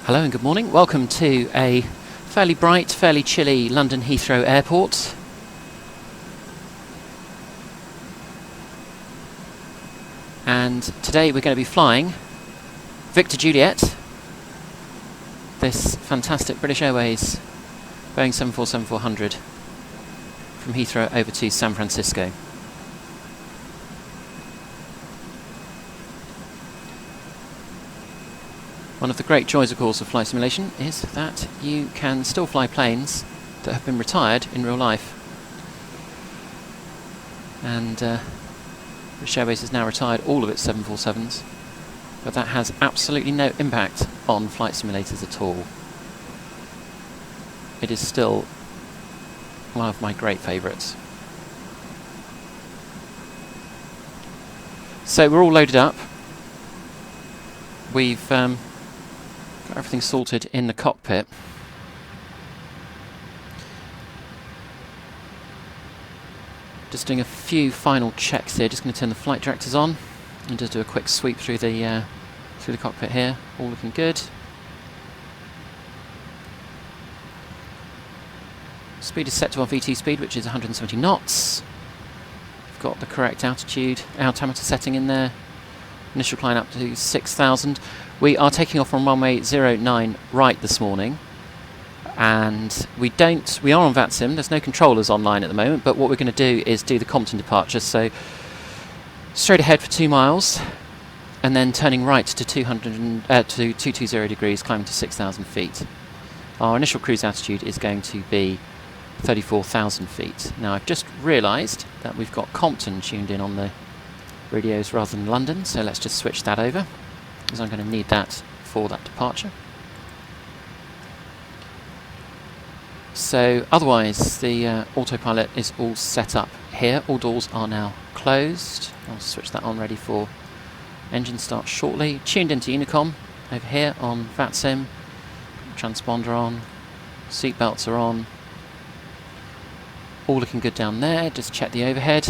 Hello and good morning. Welcome to a fairly bright, fairly chilly London Heathrow Airport. And today we're going to be flying Victor Juliet, this fantastic British Airways Boeing 747-400 from Heathrow over to San Francisco. One of the great joys, of course, of flight simulation is that you can still fly planes that have been retired in real life. And British Airways has now retired all of its 747s, but that has absolutely no impact on flight simulators at all. It is still one of my great favourites. So we're all loaded up. We've got everything sorted in the cockpit. Just doing a few final checks here. Just going to turn the flight directors on and just do a quick sweep through the cockpit here. All looking good. Speed is set to our VT speed, which is 170 knots. We've got the correct altimeter setting in there. Initial climb up to 6,000. We are taking off from runway 09 right this morning, and we are on VATSIM. There's no controllers online at the moment, but what we're going to do is do the Compton departure. So straight ahead for 2 miles, and then turning right to 220 degrees, climbing to 6,000 feet. Our initial cruise altitude is going to be 34,000 feet. Now I've just realised that we've got Compton tuned in on the radios rather than London, so let's just switch that over, because I'm going to need that for that departure. So otherwise the autopilot is all set up here. All doors are now closed. I'll switch that on, ready for engine start shortly. Tuned into Unicom over here on VATSIM. Transponder on. Seat belts are on. All looking good down there. Just check the overhead.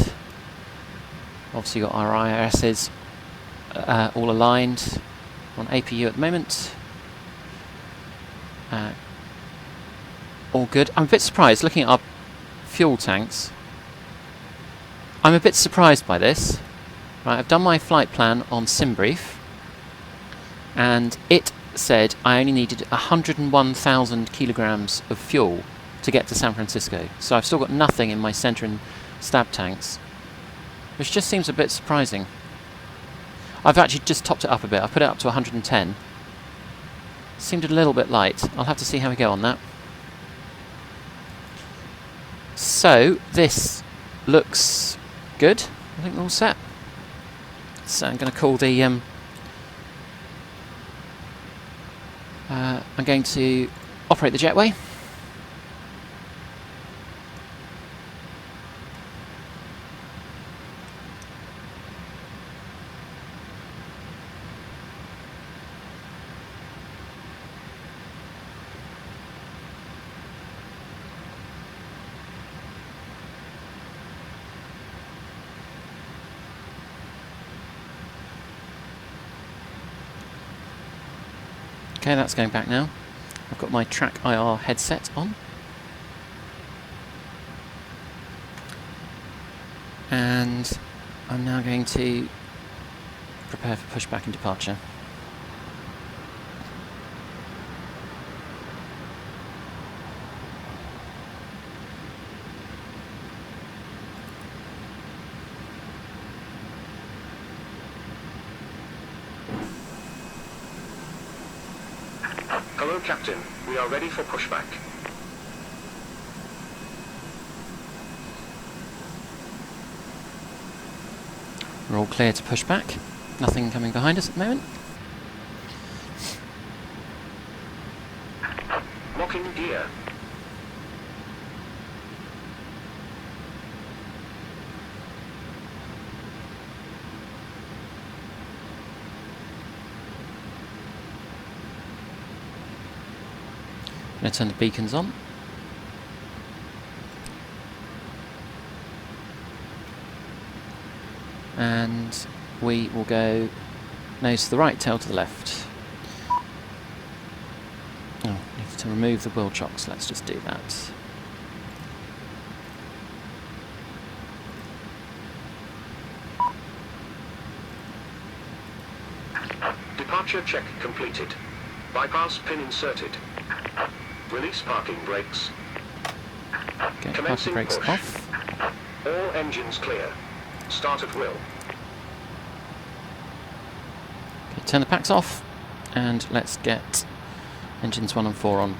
Obviously got our IRSs all aligned on APU at the moment. All good. I'm a bit surprised looking at our fuel tanks. I'm a bit surprised by this. Right, I've done my flight plan on SimBrief, and it said I only needed 101,000 kilograms of fuel to get to San Francisco. So I've still got nothing in my center and stab tanks, which just seems a bit surprising. I've actually just topped it up a bit. I've put it up to 110. Seemed a little bit light. I'll have to see how we go on that. So this looks good. I think we're all set. So I'm going to call the I'm going to operate the jetway. Okay, that's going back now. I've got my Track IR headset on. And I'm now going to prepare for pushback and departure. Hello, Captain. We are ready for pushback. We're all clear to push back. Nothing coming behind us at the moment. Locking gear. I'm going to turn the beacons on. And we will go nose to the right, tail to the left. to remove the wheel chocks. Let's just do that. Departure check completed. Bypass pin inserted. Release parking brakes. Okay, parking Commencing brakes push. off. All engines clear. Start at will. Okay, turn the packs off, and let's get engines 1 and 4 on.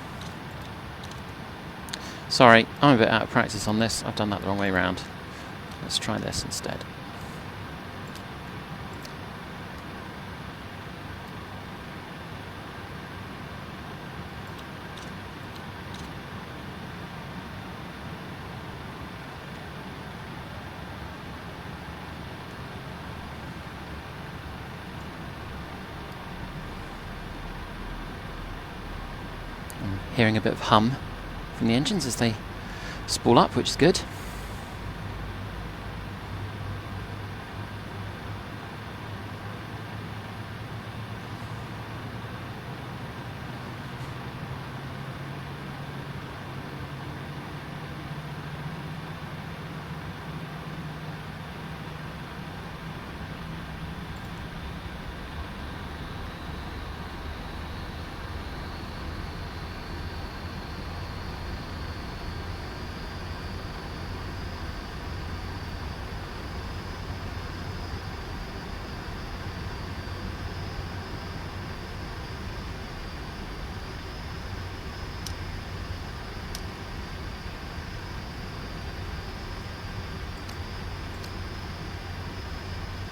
Sorry, I'm a bit out of practice on this. I've done that the wrong way around. Let's try this instead. Hearing a bit of hum from the engines as they spool up, which is good.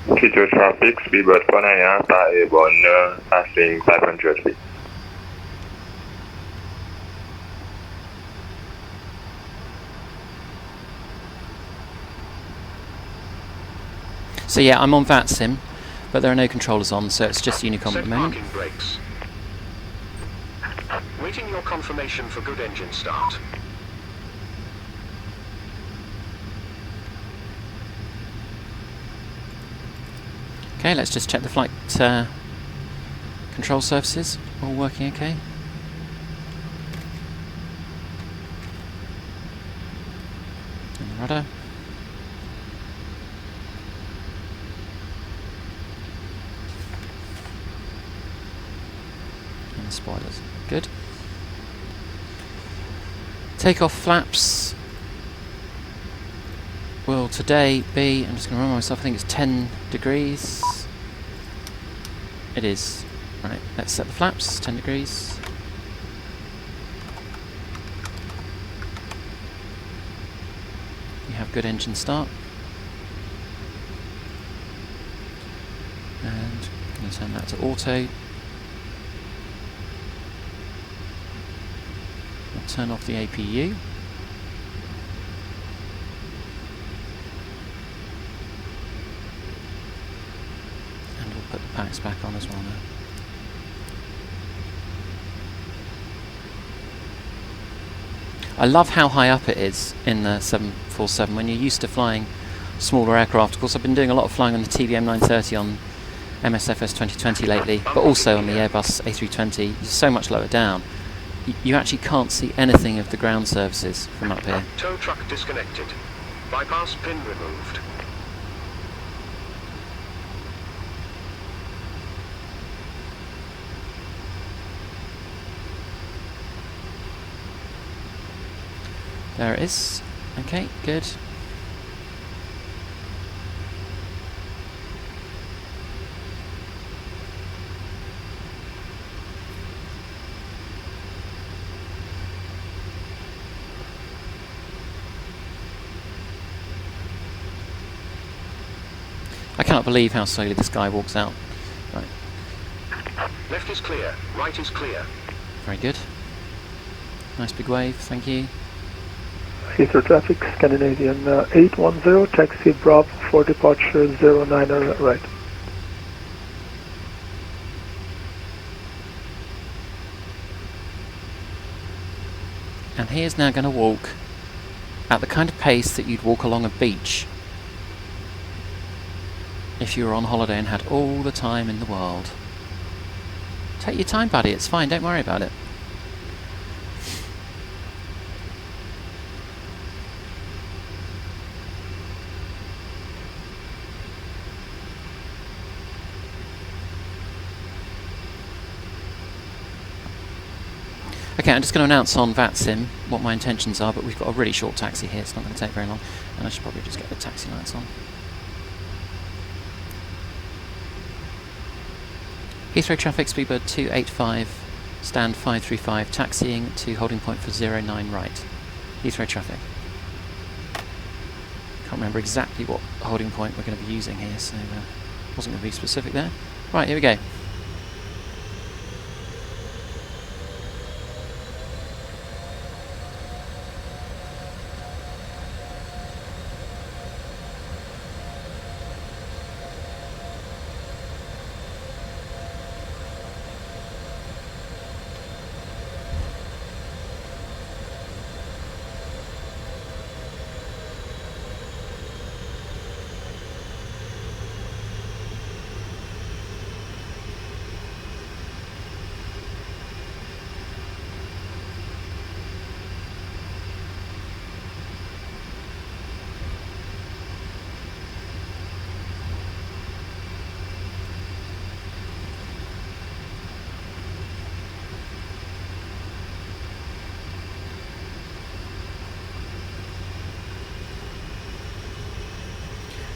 Heathrow traffic, speedbird 49 par airborne, passing 500 feet. So yeah, I'm on VATSIM, but there are no controllers on, so it's just Unicom at the moment. Parking brakes. Waiting your confirmation for good engine start. Okay, let's just check the flight control surfaces. All working okay. And the rudder. And the spoilers. Good. Takeoff flaps will today be, I'm just going to remind myself, I think it's 10 degrees. It is. Right, let's set the flaps, 10 degrees. You have good engine start. And I'm going to turn that to auto. I'll turn off the APU. Put the packs back on as well now. I love how high up it is in the 747 when you're used to flying smaller aircraft. Of course, I've been doing a lot of flying on the TBM 930 on MSFS 2020 lately, but also on the Airbus A320. It's so much lower down. You actually can't see anything of the ground surfaces from up here. Tow truck disconnected. Bypass pin removed. There it is. Okay, good. I cannot believe how slowly this guy walks out. Right. Left is clear. Right is clear. Very good. Nice big wave, thank you. Heathrow traffic, Scandinavian 810, taxi Bravo for departure 09 right. And he is now going to walk at the kind of pace that you'd walk along a beach if you were on holiday and had all the time in the world. Take your time, buddy, it's fine, don't worry about it. Okay, I'm just going to announce on VATSIM what my intentions are, but we've got a really short taxi here, it's not going to take very long, and I should probably just get the taxi lights on. Heathrow traffic, speedbird 285, stand 535, taxiing to holding point for 09 right. Heathrow traffic. Can't remember exactly what holding point we're going to be using here, so wasn't going to be specific there. Right, here we go.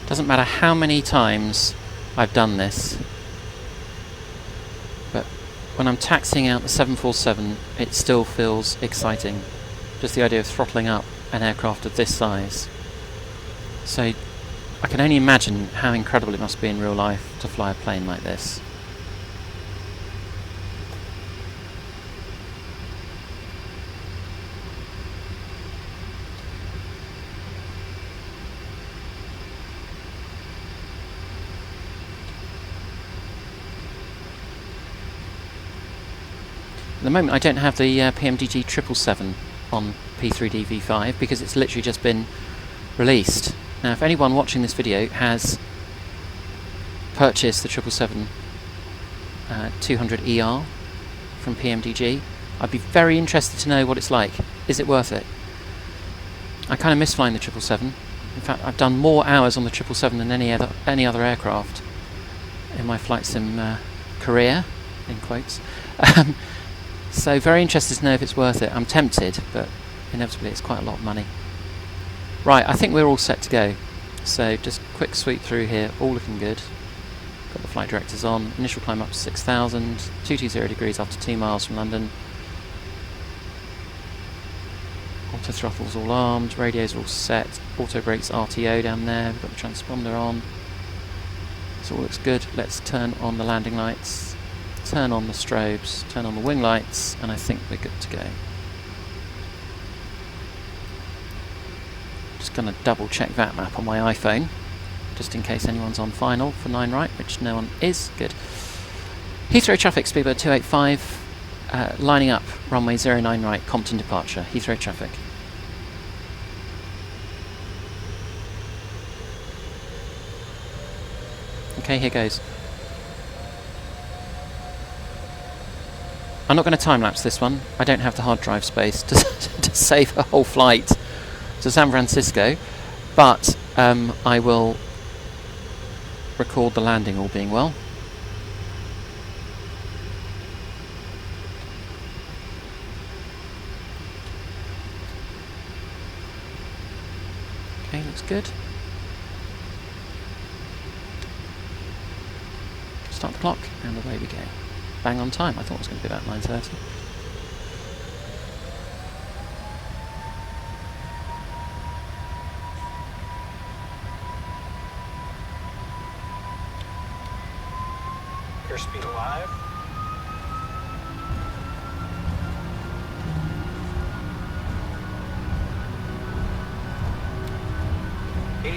Doesn't matter how many times I've done this, but when I'm taxiing out the 747, it still feels exciting. Just the idea of throttling up an aircraft of this size. So I can only imagine how incredible it must be in real life to fly a plane like this. At the moment I don't have the PMDG 777 on P3D V5 because it's literally just been released. Now if anyone watching this video has purchased the 777 200ER from PMDG, I'd be very interested to know what it's like. Is it worth it? I kind of miss flying the 777. In fact, I've done more hours on the 777 than any other aircraft in my flight sim career, in quotes. So very interested to know if it's worth it. I'm tempted, but inevitably it's quite a lot of money. Right, I think we're all set to go. So just quick sweep through here, all looking good. Got the flight directors on. Initial climb up to 6,000, 220 degrees after 2 miles from London. Auto throttles all armed, radios are all set, auto brakes RTO down there, we've got the transponder on. So all looks good. Let's turn on the landing lights. Turn on the strobes, turn on the wing lights, and I think we're good to go. Just going to double check that map on my iPhone, just in case anyone's on final for 9 right, which no one is. Good. Heathrow traffic, speedbird 285, lining up, runway 09 right, Compton departure, Heathrow traffic. Okay, here goes. I'm not going to time-lapse this one. I don't have the hard drive space to save a whole flight to San Francisco, but I will record the landing, all being well. Okay, looks good. Start the clock, and away we go. Bang on time. I thought it was going to be about 9:30. Airspeed alive.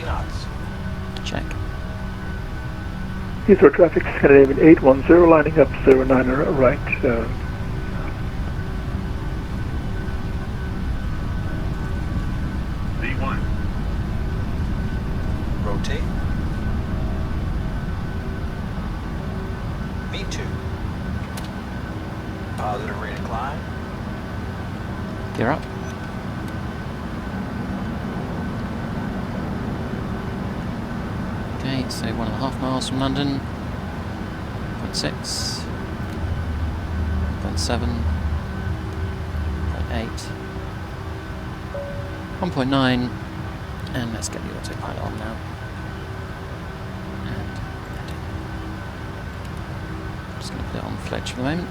knots. Check. Heathrow traffic, Scandinavian 810, lining up 09 right. V1. Rotate. V2. Positive rate of climb. Gear up. Okay, so 1.5 miles from London. 0.6. 0.7. 8. 1.9, and let's get the autopilot on now. And I'm just going to put it on fledge for the moment.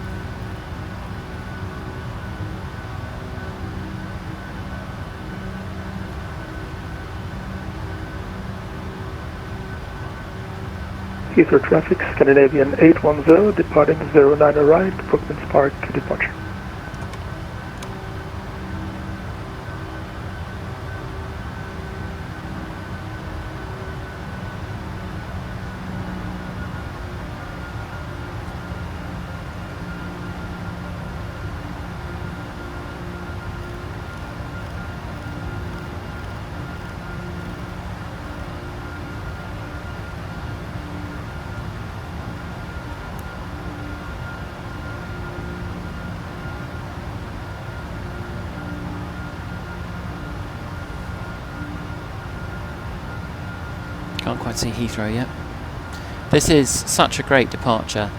Heathrow traffic, Scandinavian 810, departing 09 right, Brooklands Park departure. Can't quite see Heathrow yet. This is such a great departure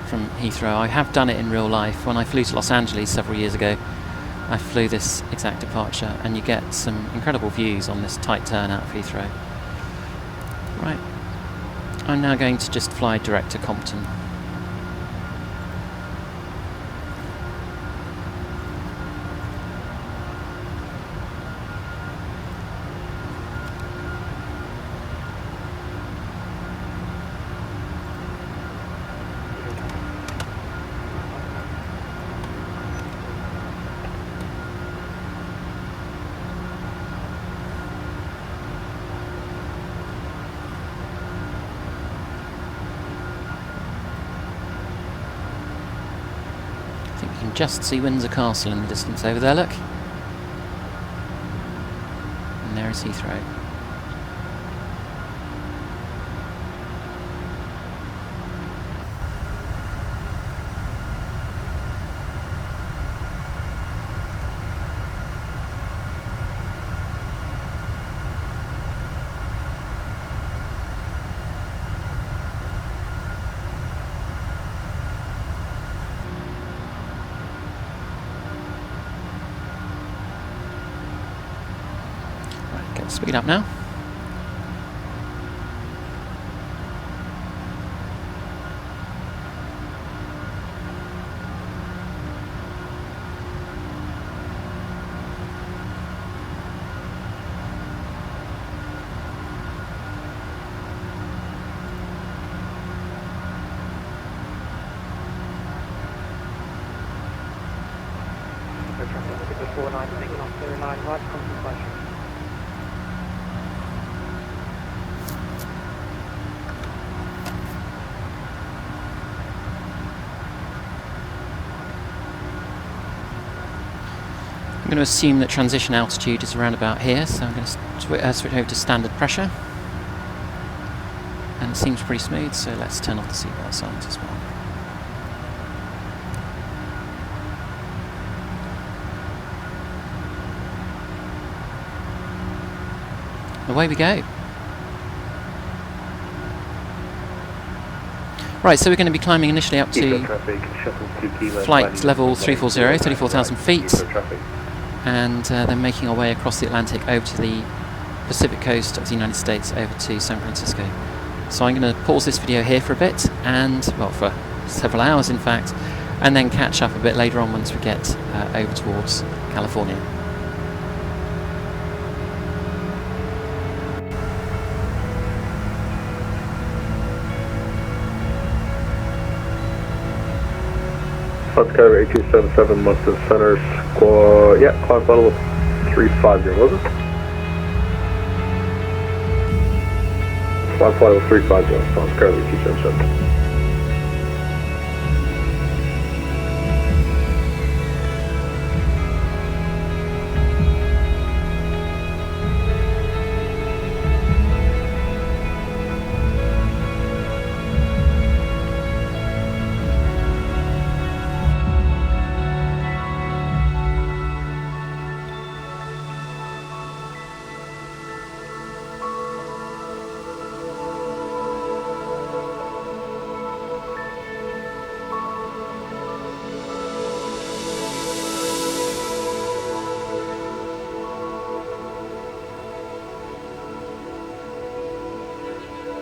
from Heathrow. I have done it in real life. When I flew to Los Angeles several years ago, I flew this exact departure, and you get some incredible views on this tight turn out of Heathrow. Right, I'm now going to just fly direct to Compton. I think we can just see Windsor Castle in the distance over there, look. And there is Heathrow. Speed up now. I'm going to assume that transition altitude is around about here, so I'm going to switch over to standard pressure. And it seems pretty smooth, so let's turn off the seatbelt signs as well. Away we go. Right, so we're going to be climbing initially up to flight level 340, 34,000 feet. And then making our way across the Atlantic over to the Pacific coast of the United States, over to San Francisco. So I'm going to pause this video here for a bit, and well, for several hours in fact, and then catch up a bit later on once we get over towards California. South Skyler 8277 Mustang Center, squad, yeah, climb flight level 350, was it? Climb flight level 350, South Skyler 8277.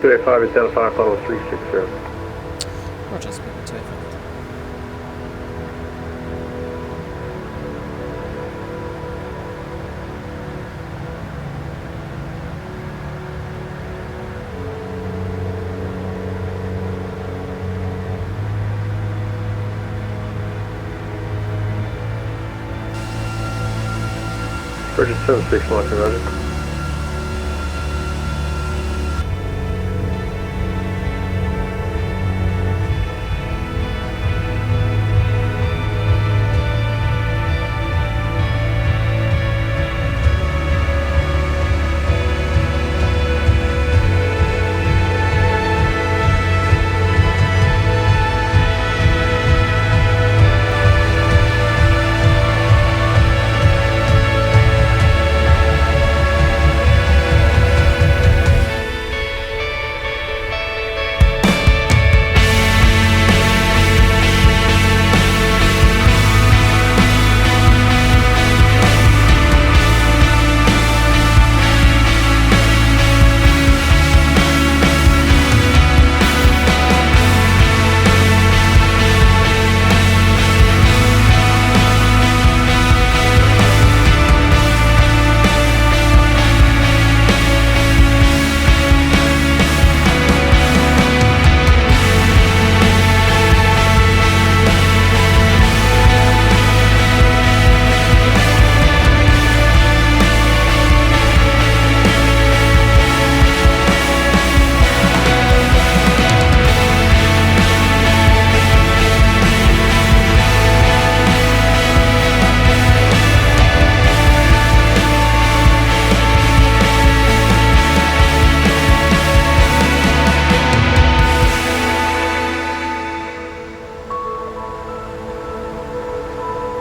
285 is down to 5 final 360. Roger, speaking 285. Bridge 76 launching, roger.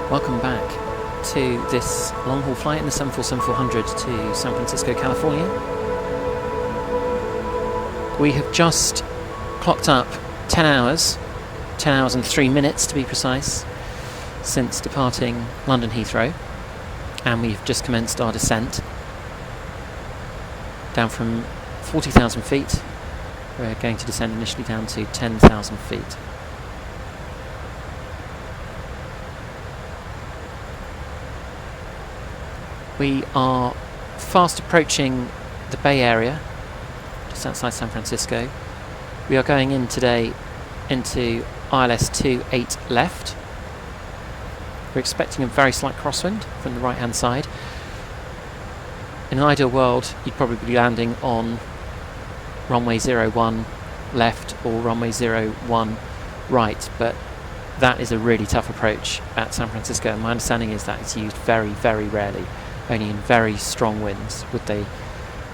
Welcome back to this long-haul flight in the 747-400 to San Francisco, California. We have just clocked up 10 hours and 3 minutes to be precise, since departing London Heathrow, and we've just commenced our descent down from 40,000 feet. We're going to descend initially down to 10,000 feet. We are fast approaching the Bay Area, just outside San Francisco. We are going in today into ILS 28 left. We're expecting a very slight crosswind from the right hand side. In an ideal world, you'd probably be landing on runway 01 left or runway 01 right, but that is a really tough approach at San Francisco, and my understanding is that it's used very, very rarely. Only in very strong winds would they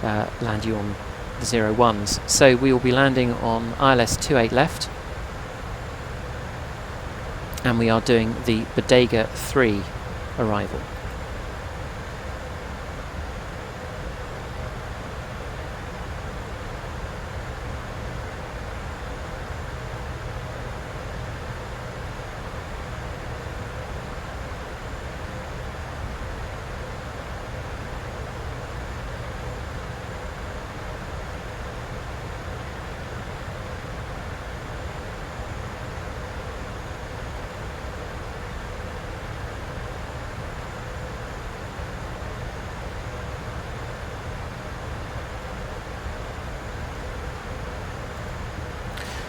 land you on the 01s. So we will be landing on ILS 28 left, and we are doing the Bodega 3 arrival.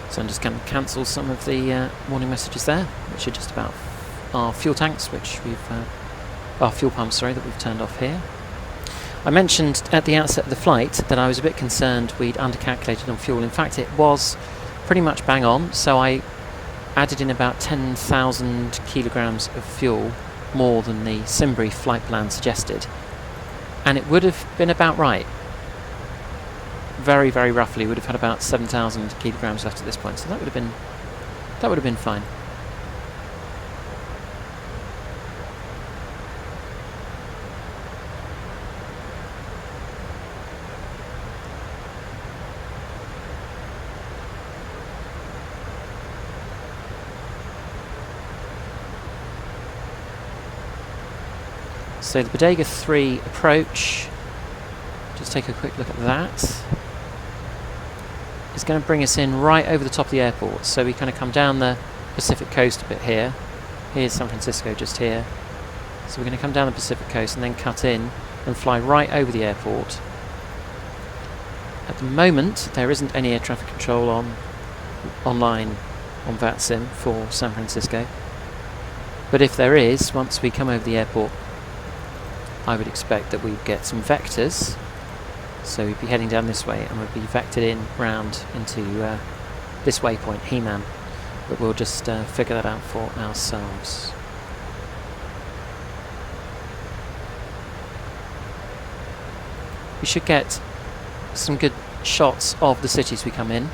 So I'm just going to cancel some of the warning messages there, which are just about our fuel tanks, which we've our fuel pumps, sorry, that we've turned off here. I mentioned at the outset of the flight that I was a bit concerned we'd undercalculated on fuel. In fact, it was pretty much bang on, so I added in about 10,000 kilograms of fuel more than the Simbrief flight plan suggested, and it would have been about right. Very, very roughly, would have had about 7,000 kilograms left at this point, so that would have been fine. So the Bodega 3 approach, just take a quick look at that. is going to bring us in right over the top of the airport. So we kind of come down the Pacific coast a bit here. Here's San Francisco just here. So we're going to come down the Pacific coast and then cut in and fly right over the airport. At the moment, there isn't any air traffic control online on VATSIM for San Francisco. But if there is, once we come over the airport, I would expect that we'd get some vectors. So we'd be heading down this way and we'd be vectored in round into this waypoint, He-Man. But we'll just figure that out for ourselves. We should get some good shots of the cities we come in.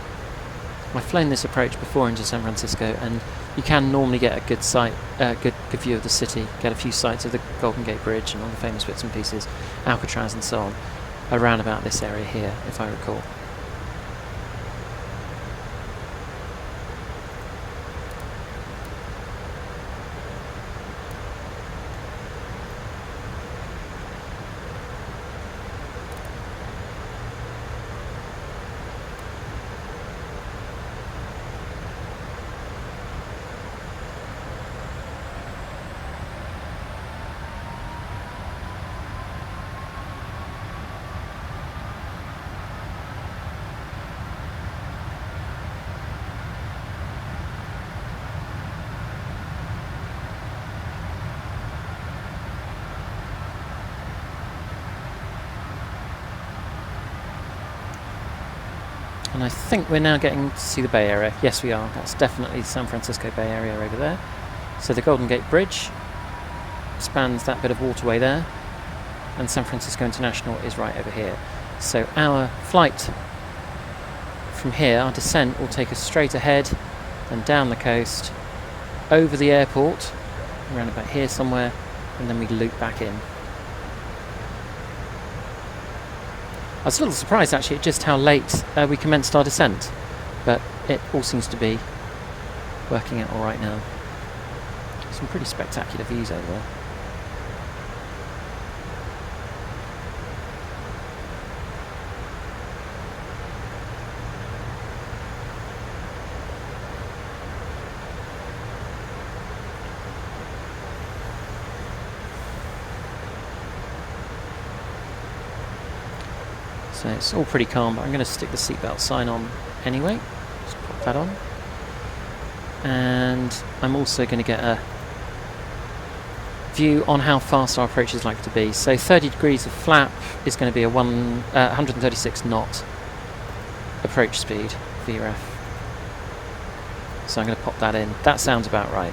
I've flown this approach before into San Francisco, and you can normally get a good sight, good view of the city, get a few sights of the Golden Gate Bridge and all the famous bits and pieces, Alcatraz and so on, around about this area here, if I recall. And I think we're now getting to see the Bay Area. Yes, we are. That's definitely the San Francisco Bay Area over there. So the Golden Gate Bridge spans that bit of waterway there, and San Francisco International is right over here. So our flight from here, our descent, will take us straight ahead and down the coast, over the airport, around about here somewhere, and then we loop back in. I was a little surprised actually at just how late we commenced our descent, but it all seems to be working out alright now. Some pretty spectacular views over there. So it's all pretty calm, but I'm going to stick the seatbelt sign on anyway. Just pop that on. And I'm also going to get a view on how fast our approach is likely to be. So 30 degrees of flap is going to be a 136 knot approach speed, VREF. So I'm going to pop that in. That sounds about right.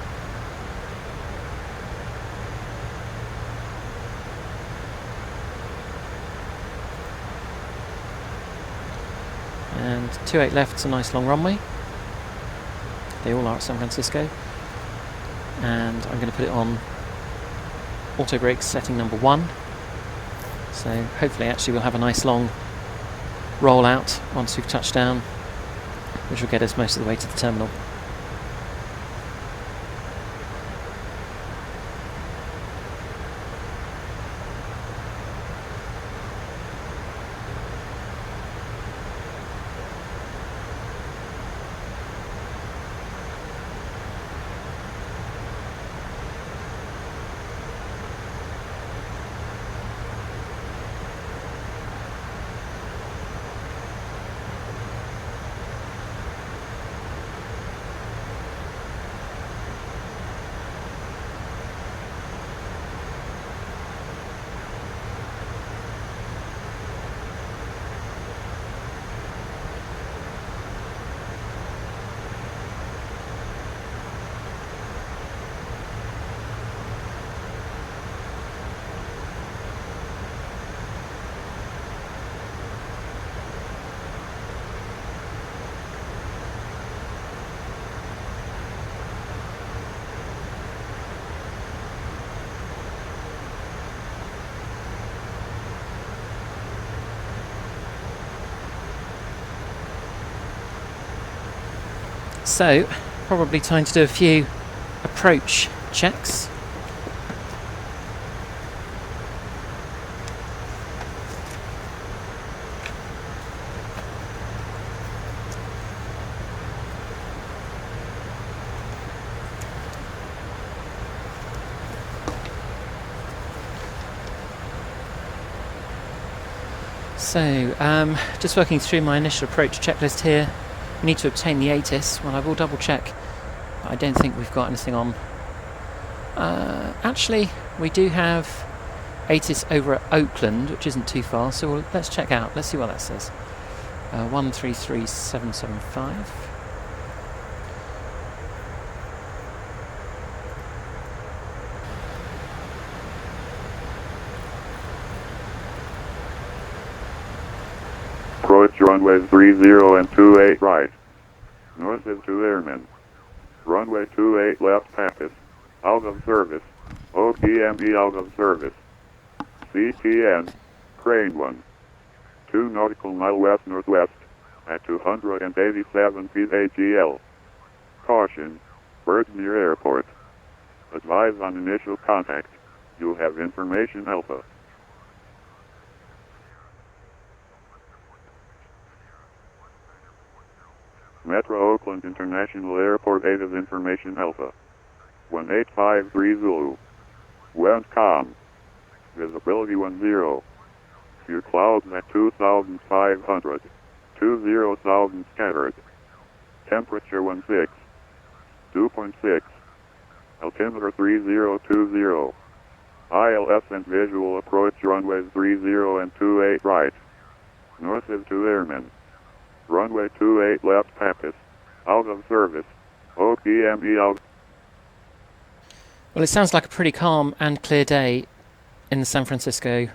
And 28 left's a nice long runway. They all are at San Francisco. And I'm going to put it on auto brakes setting number 1. So hopefully actually we'll have a nice long roll out once we've touched down, which will get us most of the way to the terminal. So, probably time to do a few approach checks. So, just working through my initial approach checklist here. We need to obtain the ATIS. Well, I will double check, but I don't think we've got anything on. Actually, we do have ATIS over at Oakland, which isn't too far, so let's check out. Let's see what that says. 133775. Approach runways 30 and 28 right. North is 2 airmen. Runway 28 left Pappas. Out of service. OPME out of service. CTN. Crane 1. 2 nautical mile west-northwest. At 287 feet AGL. Caution. Birds near airport. Advise on initial contact. You have information Alpha. Metro Oakland International Airport 8 is information Alpha. 1853 Zulu. Wind calm. Visibility 10. Few clouds at 2,500. 20,000 scattered. Temperature 16. 2.6. Altimeter 3020. ILS and visual approach runways 30 and 28 right. North is 2 airmen. Runway 28 left Pappas. Out of service. OPME out. Well, it sounds like a pretty calm and clear day in the San Francisco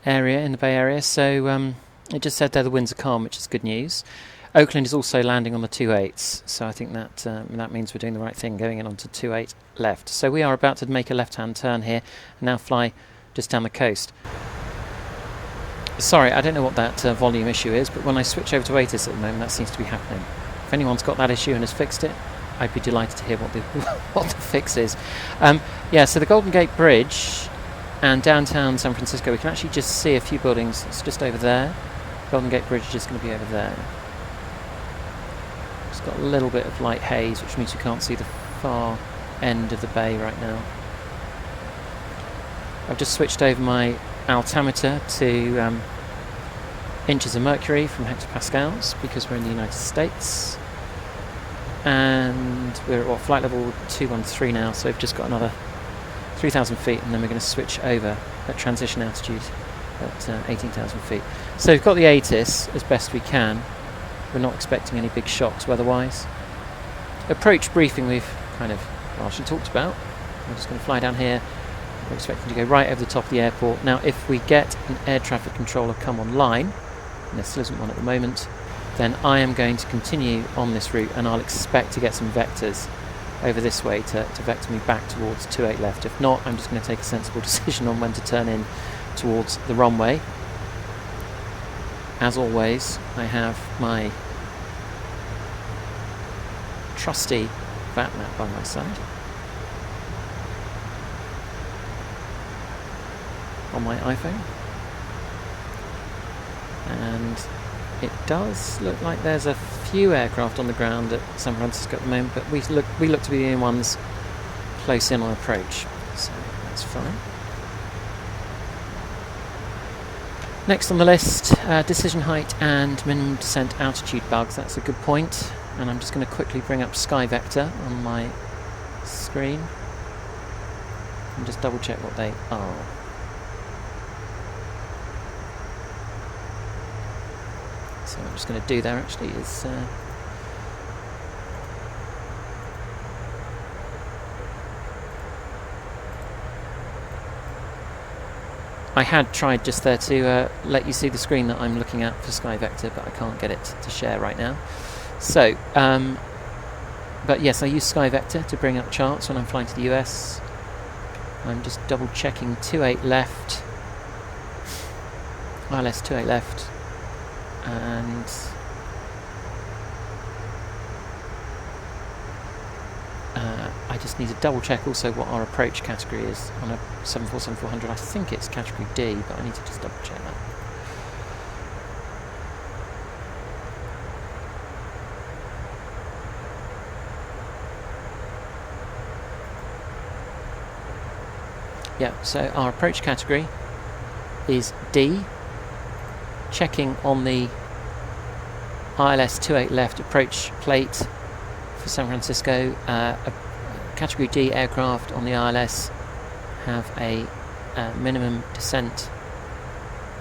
area, in the Bay Area. So it just said there the winds are calm, which is good news. Oakland is also landing on the 28s, so I think that that means we're doing the right thing, going in onto 28 left. So we are about to make a left-hand turn here and now fly just down the coast. Sorry, I don't know what that volume issue is, but when I switch over to ATIS at the moment, that seems to be happening. If anyone's got that issue and has fixed it, I'd be delighted to hear what the what the fix is. Yeah, so the Golden Gate Bridge and downtown San Francisco, we can actually just see a few buildings. It's just over there. Golden Gate Bridge is just going to be over there. It's got a little bit of light haze, which means you can't see the far end of the bay right now. I've just switched over my altimeter to inches of mercury from hectopascals because we're in the United States, and we're at flight level 213 now, so we've just got another 3,000 feet, and then we're going to switch over at transition altitude at 18,000 feet. So we've got the ATIS as best we can. We're not expecting any big shocks weather-wise. Approach briefing we've kind of largely talked about. We're just going to fly down here. We're expecting to go right over the top of the airport. Now, if we get an air traffic controller come online, and there still isn't one at the moment, then I am going to continue on this route, and I'll expect to get some vectors over this way to vector me back towards 28 left. If not, I'm just going to take a sensible decision on when to turn in towards the runway. As always, I have my trusty VAT map by my side on my iPhone, and it does look like there's a few aircraft on the ground at San Francisco at the moment, but we look to be the only ones close in on approach, so that's fine. Next on the list, decision height and minimum descent altitude bugs. That's a good point, and I'm just going to quickly bring up SkyVector on my screen and just double check what they are. So what I'm just going to do there actually is I had tried just there to let you see the screen that I'm looking at for SkyVector, but I can't get it to share right now. So, but yes, I use SkyVector to bring up charts when I'm flying to the US. I'm just double checking 28 left, ILS 28 left, and I just need to double check also what our approach category is on a 747-400. I think it's category D, but I need to just double check that. Yeah, so our approach category is D, checking on the ILS 28 left approach plate for San Francisco. A Category D aircraft on the ILS have a minimum descent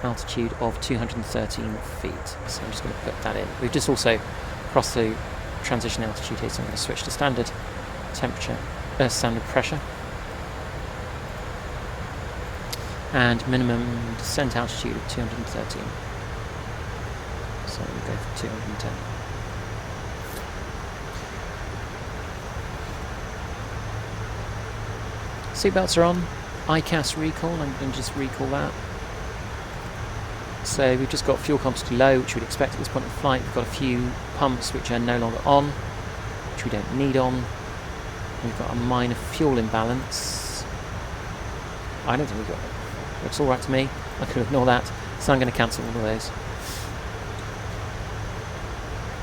altitude of 213 feet. So I'm just going to put that in. We've just also crossed the transition altitude here, so I'm going to switch to standard temperature, standard pressure. And minimum descent altitude of 213. So we'll go for 210. Seatbelts are on. ICAS recall, I'm going to just recall that. So we've just got fuel quantity low, which we'd expect at this point in flight. We've got a few pumps which are no longer on, which we don't need on. We've got a minor fuel imbalance. I don't think we've got it. Looks alright to me. I could ignore that. So I'm going to cancel all of those.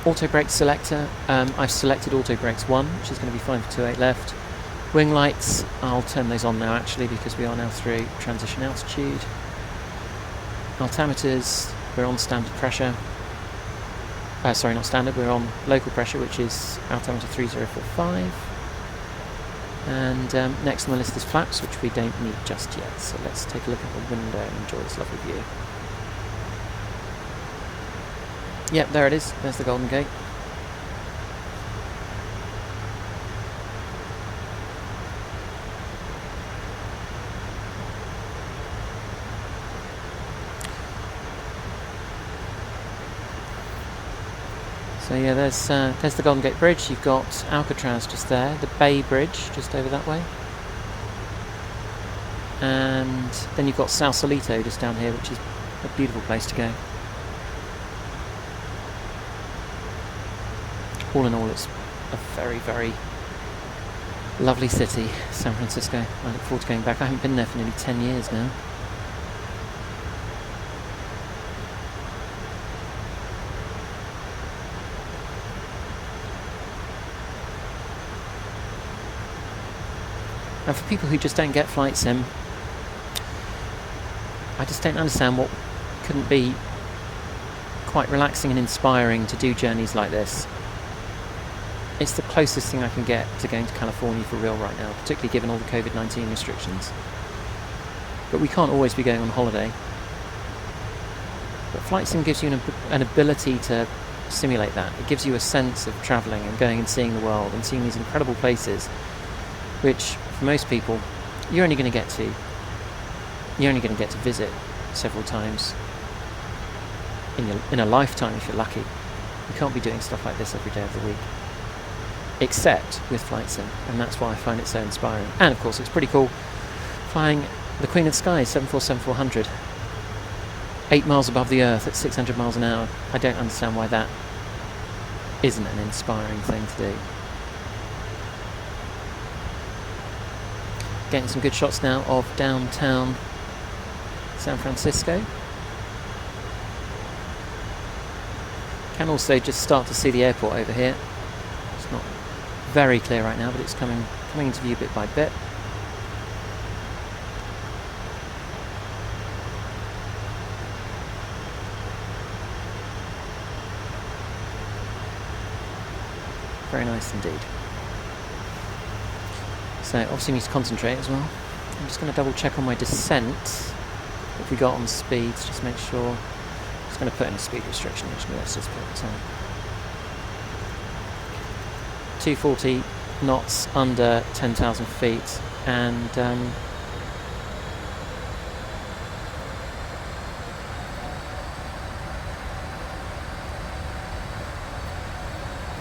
Auto brake selector. I've selected auto brakes 1, which is going to be fine for 28 left. Wing lights, I'll turn those on now actually because we are now through transition altitude. Altimeters, we're on standard pressure. Sorry, not standard, we're on local pressure, which is altimeter 3045. And next on the list is flaps, which we don't need just yet. So let's take a look at the window and enjoy this lovely view. Yep, there it is. There's the Golden Gate. So yeah, there's the Golden Gate Bridge. You've got Alcatraz just there, the Bay Bridge just over that way, and then you've got Sausalito just down here, which is a beautiful place to go. All in all, it's a very, very lovely city, San Francisco. I look forward to going back. I haven't been there for nearly 10 years now. And for people who just don't get flight sim, I just don't understand what couldn't be quite relaxing and inspiring to do journeys like this. It's the closest thing I can get to going to California for real right now, particularly given all the COVID-19 restrictions. But we can't always be going on holiday. But flight sim gives you an ability to simulate that. It gives you a sense of travelling and going and seeing the world and seeing these incredible places, which for most people you're only going to get to visit several times in a lifetime if you're lucky. You can't be doing stuff like this every day of the week, except with flight sim, and that's why I find it so inspiring. And of course it's pretty cool flying the Queen of the Skies 747-400 8 miles above the Earth at 600 miles an hour. I don't understand why that isn't an inspiring thing to do. Getting some good shots now of downtown San Francisco. Can also just start to see the airport over here. It's not very clear right now, but it's coming into view bit by bit. Very nice indeed. So obviously need to concentrate as well. I'm just going to double check on my descent. If we got on speeds, just make sure. I'm just going to put in a speed restriction actually. Let's just put 240 knots under 10,000 feet, and of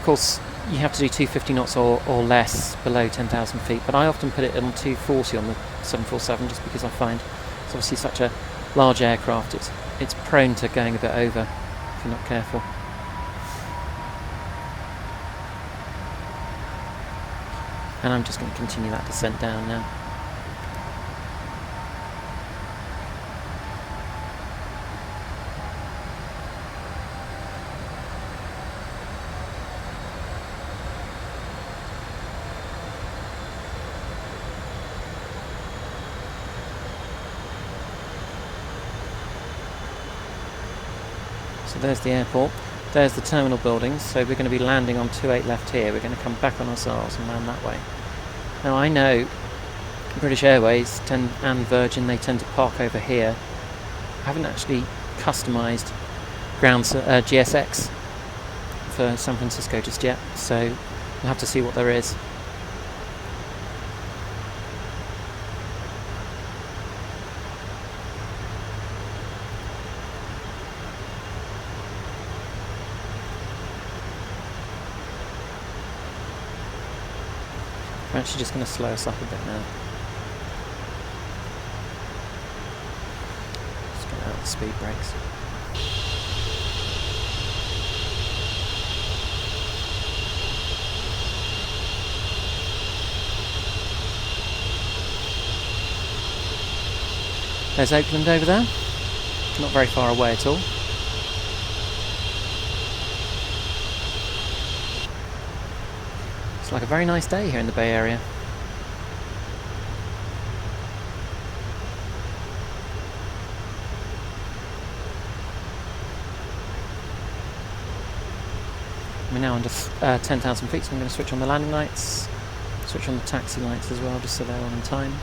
course you have to do 250 knots or less below 10,000 feet, but I often put it on 240 on the 747 just because I find it's obviously such a large aircraft, it's prone to going a bit over if you're not careful. And I'm just going to continue that descent down now. So there's the airport. There's the terminal buildings. So we're going to be landing on 28 left here. We're going to come back on ourselves and land that way. Now I know British Airways and Virgin, they tend to park over here. I haven't actually customised ground GSX for San Francisco just yet, so we'll have to see what there is. I'm actually just going to slow us up a bit now. Just get out the speed brakes. There's Oakland over there. Not very far away at all. It's like a very nice day here in the Bay Area. We're now under 10,000 feet, so I'm going to switch on the landing lights, switch on the taxi lights as well, just so they're on in time.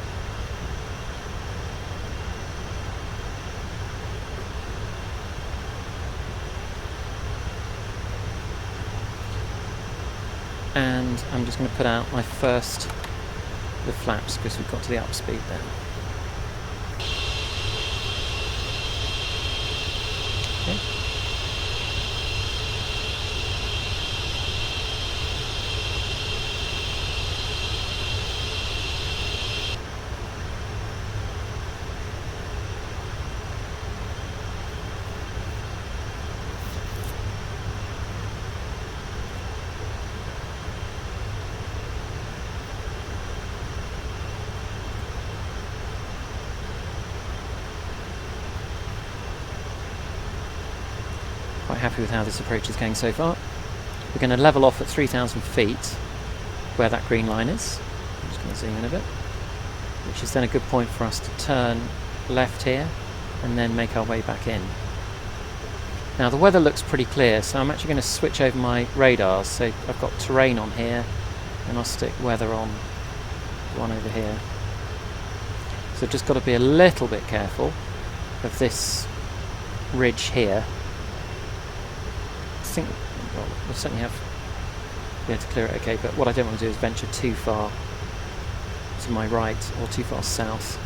And I'm just going to put out my first the flaps because we've got to the up speed then. Okay. Quite happy with how this approach is going so far. We're going to level off at 3,000 feet where that green line is. I'm just going to zoom in a bit, which is then a good point for us to turn left here and then make our way back in. Now the weather looks pretty clear, so I'm actually going to switch over my radars. So I've got terrain on here and I'll stick weather on one over here. So I've just got to be a little bit careful of this ridge here. I think we'll certainly be able to clear it okay, but what I don't want to do is venture too far to my right or too far south.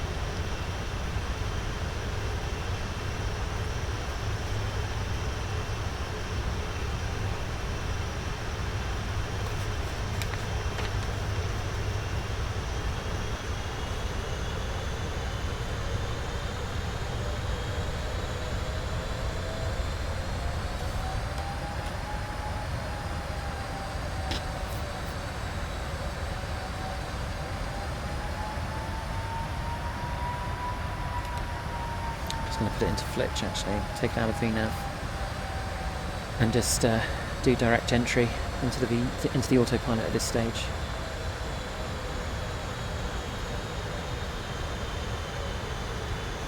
Going to put it into flitch actually, take it out of VNAV and just do direct entry into the autopilot at this stage.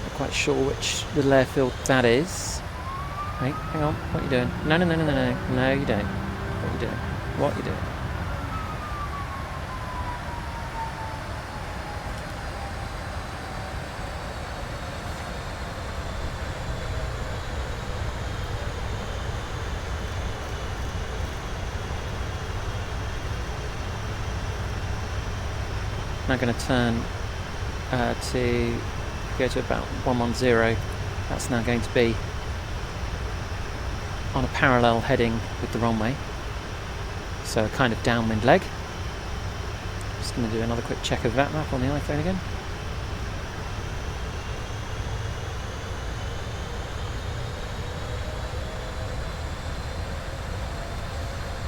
Not quite sure which little airfield that is. Hey, hang on, what are you doing? No, no, no, no, no, no, no, you don't. What are you doing? What are you doing? Now going to turn to go to about 110. That's now going to be on a parallel heading with the runway, so a kind of downwind leg. Just going to do another quick check of that map on the iPhone again.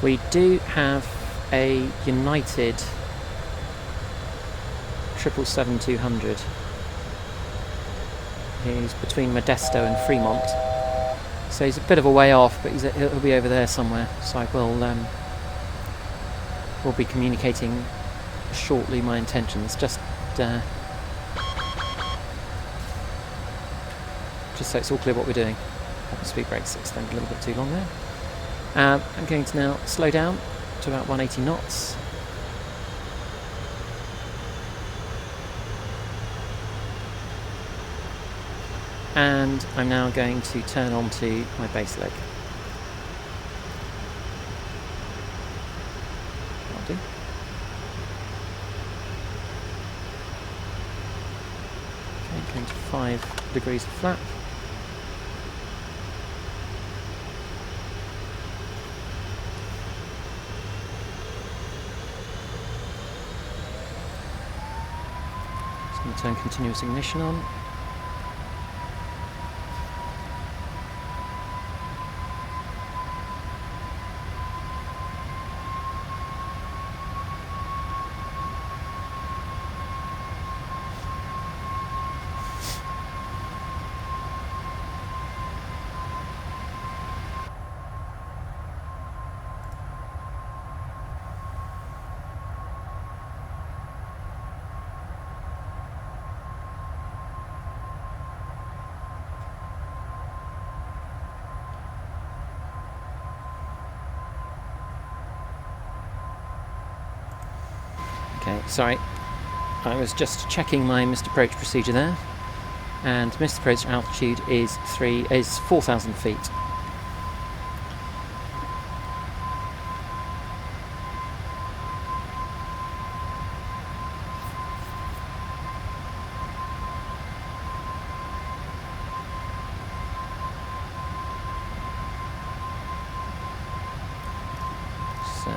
We do have a United 777-200. He's between Modesto and Fremont, so he's a bit of a way off, but he'll be over there somewhere. So I will be communicating shortly my intentions. Just so it's all clear what we're doing. Speed brakes extend a little bit too long there. I'm going to now slow down to about 180 knots. And I'm now going to turn onto my base leg. That'll do. Okay, going to 5 degrees of flap. Just going to turn continuous ignition on. Okay, sorry, I was just checking my missed approach procedure there, and missed approach altitude is 4,000 feet. So,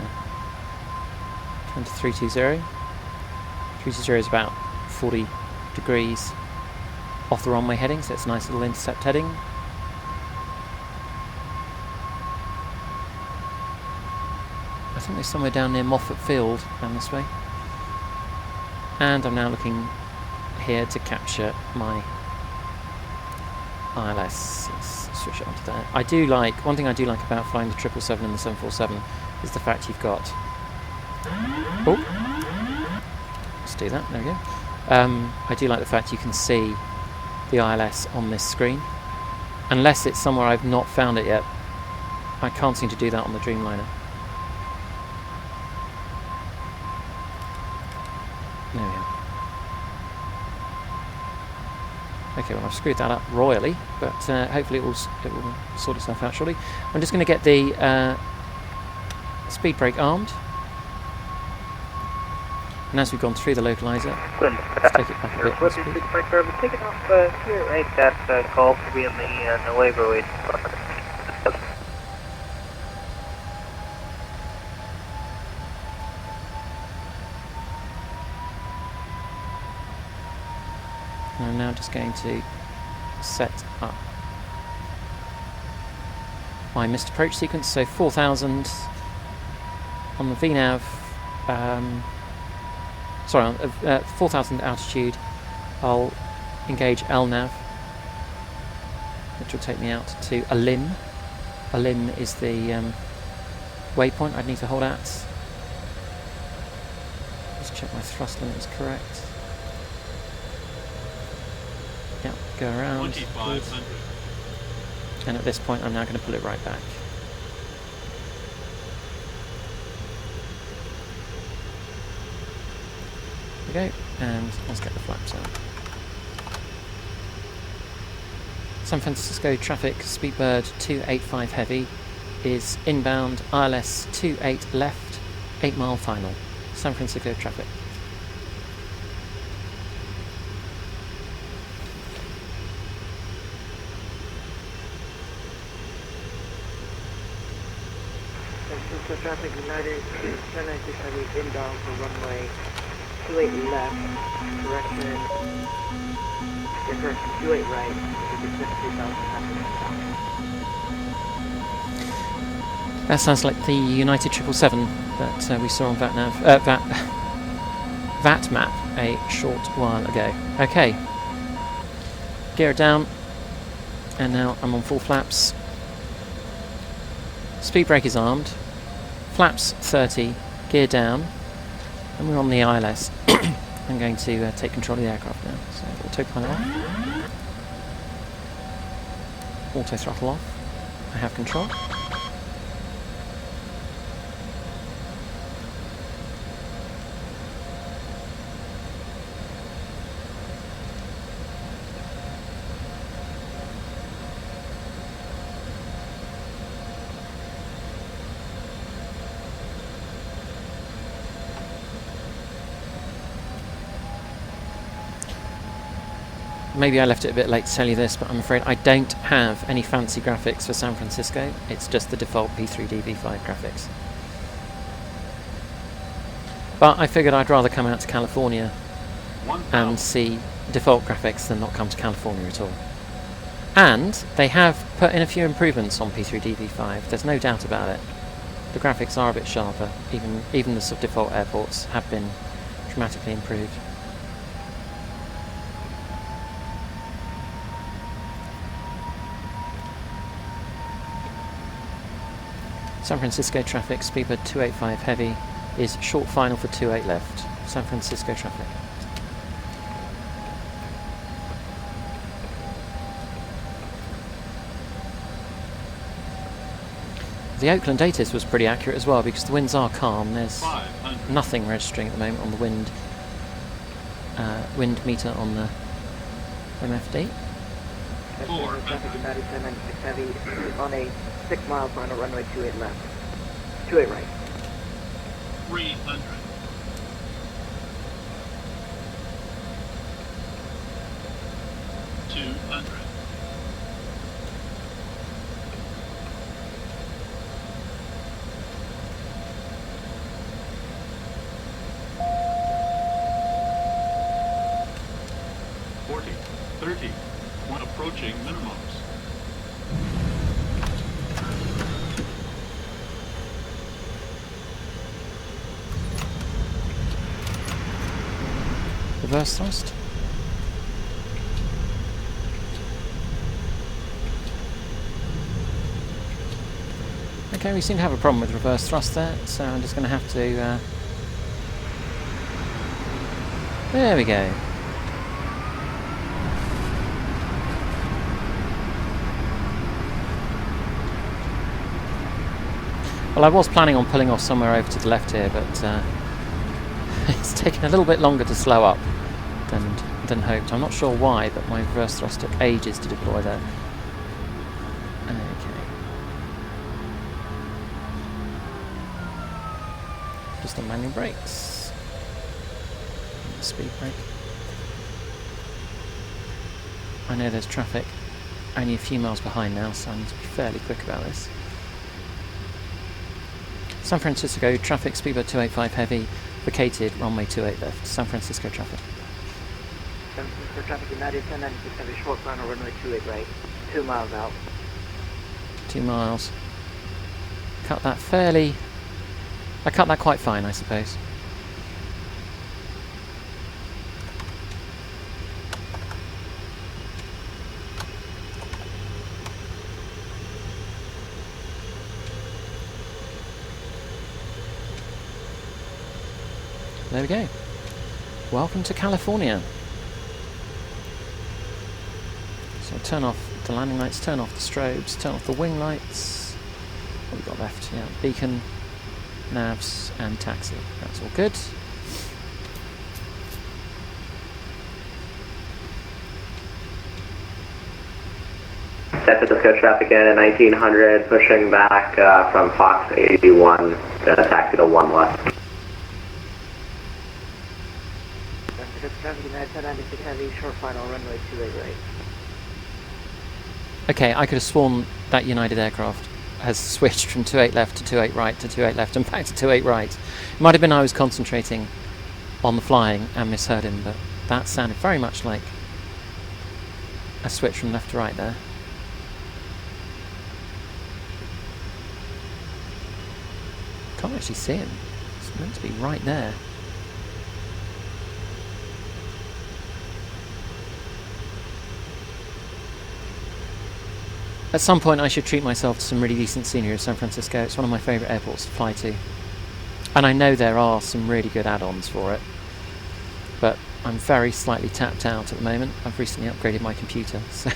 320. 320 is about 40 degrees off the runway heading, so it's a nice little intercept heading. I think they're somewhere down near Moffat Field, down this way. And I'm now looking here to capture my ILS. Let's switch it onto there. One thing I do like about flying the 777 and the 747 is the fact you've got... Oh! Let's do that, there we go. I do like the fact you can see the ILS on this screen. Unless it's somewhere I've not found it yet. I can't seem to do that on the Dreamliner. There we are. Okay, well I've screwed that up royally, but hopefully it will sort itself out shortly. I'm just going to get the speed brake armed. And as we've gone through the localizer, let's take it back a bit. Take it off here, right? That call to be in the waiver wait. I'm now just going to set up my missed approach sequence. So 4,000 on the VNAV. Sorry, on 4,000 altitude, I'll engage LNAV, which will take me out to a limb. A limb is the waypoint I'd need to hold at. Just check my thrust limit is correct. Yep, go around. Good. And at this point, I'm now going to pull it right back. There we go, and let's get the flaps on. San Francisco traffic, Speedbird 285 heavy is inbound, ILS 28 left, 8 mile final. San Francisco traffic. San Francisco traffic, United 997 inbound for runway 28 left, direction, correction 28 right, That sounds like the United 777 that we saw on VAT map a short while ago. Okay, gear it down, and now I'm on full flaps. Speed brake is armed, flaps 30, gear down, and we're on the ILS. I'm going to take control of the aircraft now, so autopilot on. Auto throttle off. I have control. Maybe I left it a bit late to tell you this, but I'm afraid I don't have any fancy graphics for San Francisco. It's just the default P3DB5 graphics. But I figured I'd rather come out to California and see default graphics than not come to California at all. And they have put in a few improvements on P3DB5, there's no doubt about it. The graphics are a bit sharper, even the sort of default airports have been dramatically improved. San Francisco traffic, speedbird 285 heavy, is short final for 28 left. San Francisco traffic. The Oakland ATIS was pretty accurate as well because the winds are calm. There's nothing registering at the moment on the wind meter on the MFD. Traffic United 1096 heavy on a 6 mile final runway 28 left. 28 right. 300. 200. 40, 30, one approaching minimums. Reverse thrust. Okay, we seem to have a problem with reverse thrust there, so I'm just going to have to... There we go. Well, I was planning on pulling off somewhere over to the left here, but it's taken a little bit longer to slow up than hoped. I'm not sure why, but my reverse thrust took ages to deploy there. Okay. Just the manual brakes. And the speed brake. I know there's traffic only a few miles behind now, so I need to be fairly quick about this. San Francisco traffic, speedbird 285 heavy, vacated, runway 28 left. San Francisco traffic. San Francisco traffic United 1096 heavy short final runway 28 right. 2 miles out. 2 miles. Cut that fairly... I cut that quite fine, I suppose. There we go. Welcome to California. So turn off the landing lights, turn off the strobes, turn off the wing lights. What have we got left? Yeah, beacon, navs, and taxi. That's all good. San Francisco traffic in at 1900, pushing back from Fox 81, taxi to 1 left. Traffic United 1096 heavy short final runway 28 right. Okay, I could have sworn that United aircraft has switched from 28 left to 28 right to 28 left and back to 28 right. It might have been I was concentrating on the flying and misheard him, but that sounded very much like a switch from left to right there. Can't actually see him. It's meant to be right there. At some point I should treat myself to some really decent scenery of San Francisco. It's one of my favourite airports to fly to. And I know there are some really good add-ons for it. But I'm very slightly tapped out at the moment. I've recently upgraded my computer, so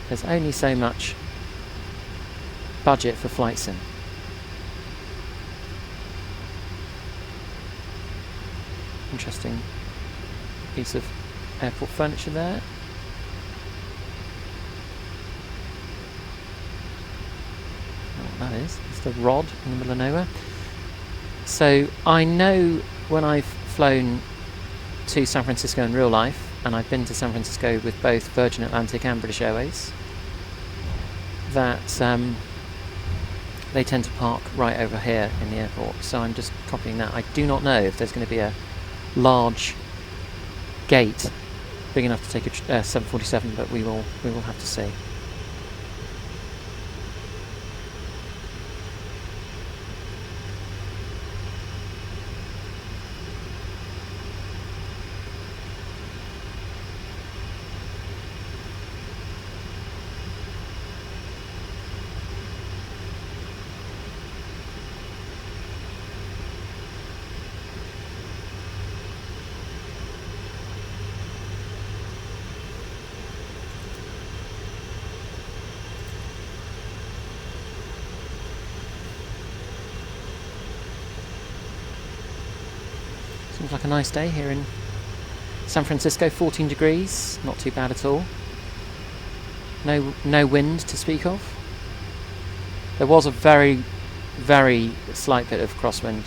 There's only so much budget for flight sim. Interesting piece of airport furniture there. That is. It's the rod in the middle of nowhere. So I know when I've flown to San Francisco in real life, and I've been to San Francisco with both Virgin Atlantic and British Airways, that they tend to park right over here in the airport. So I'm just copying that. I do not know if there's going to be a large gate big enough to take a 747, but we will have to see. Seems like a nice day here in San Francisco. 14 degrees, not too bad at all. No wind to speak of. There was a very, very slight bit of crosswind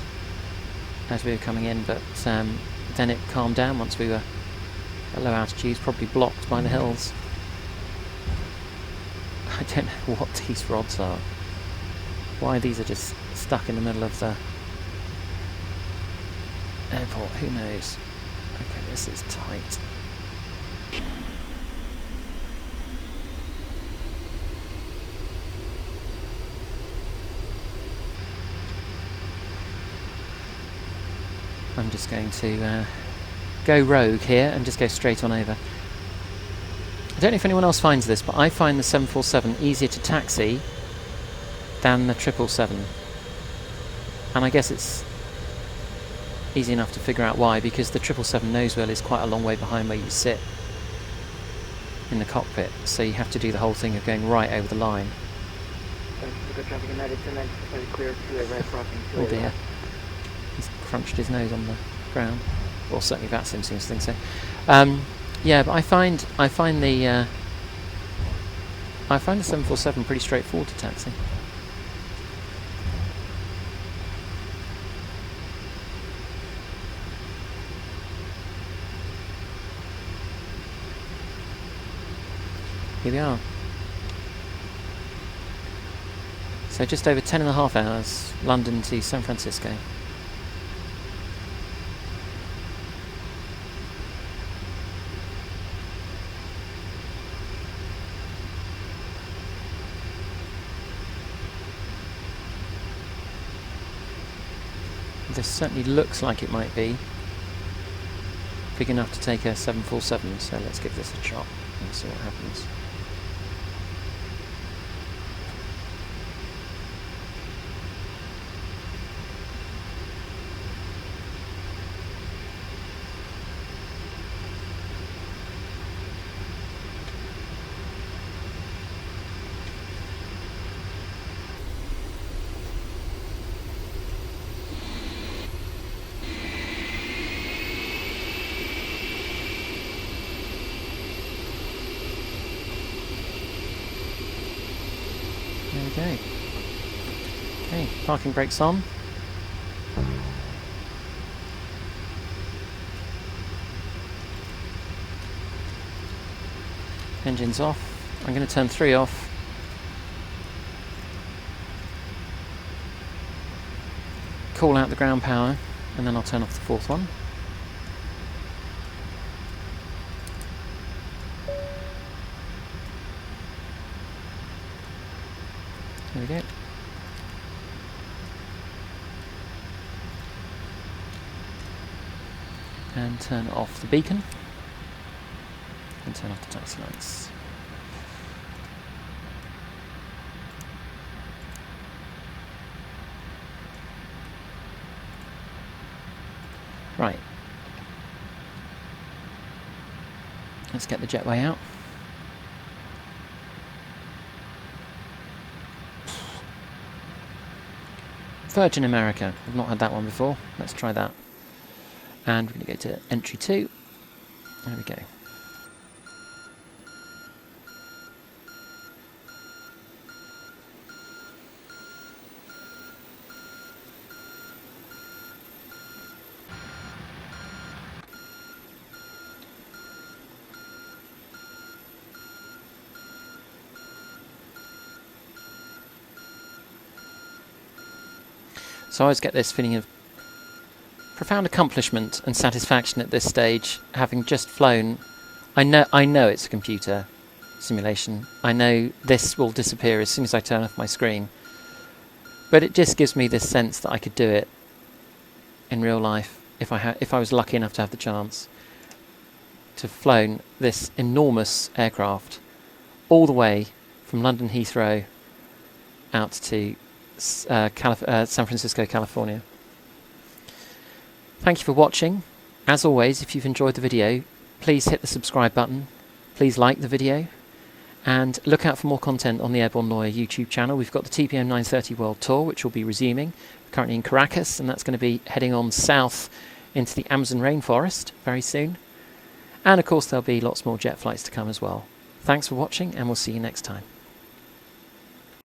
as we were coming in, but then it calmed down once we were at low altitudes, probably blocked by the hills. I don't know what these rods are. Why these are just stuck in the middle of the airport, who knows? Okay, this is tight. I'm just going to go rogue here and just go straight on over. I don't know if anyone else finds this, but I find the 747 easier to taxi than the 777. And I guess it's easy enough to figure out why, because the 777 nose wheel is quite a long way behind where you sit in the cockpit, so you have to do the whole thing of going right over the line. Oh dear, he's crunched his nose on the ground. Well, certainly Vatsim seems to think so. Yeah, but I find the 747 pretty straightforward to taxi. Here we are. So just over 10.5 hours, London to San Francisco. This certainly looks like it might be big enough to take a 747, so let's give this a shot and see what happens. There we go. Okay, parking brakes on. Engines off. I'm going to turn 3 off. Call out the ground power, and then I'll turn off the 4th one. There we go. And turn off the beacon. And turn off the taxi lights. Right. Let's get the jetway out. Virgin America. I've not had that one before. Let's try that. And we're going to go to entry 2. There we go. So I always get this feeling of profound accomplishment and satisfaction at this stage, having just flown. I know it's a computer simulation. I know this will disappear as soon as I turn off my screen. But it just gives me this sense that I could do it in real life if I was lucky enough to have the chance to have flown this enormous aircraft all the way from London Heathrow out to San Francisco, California. Thank you for watching. As always, if you've enjoyed the video, please hit the subscribe button, please like the video, and look out for more content on the Airborne Lawyer YouTube channel. We've got the TPM 930 World Tour, which will be resuming. We're currently in Caracas, and that's going to be heading on south into the Amazon rainforest very soon. And of course there'll be lots more jet flights to come as well. Thanks for watching, and we'll see you next time.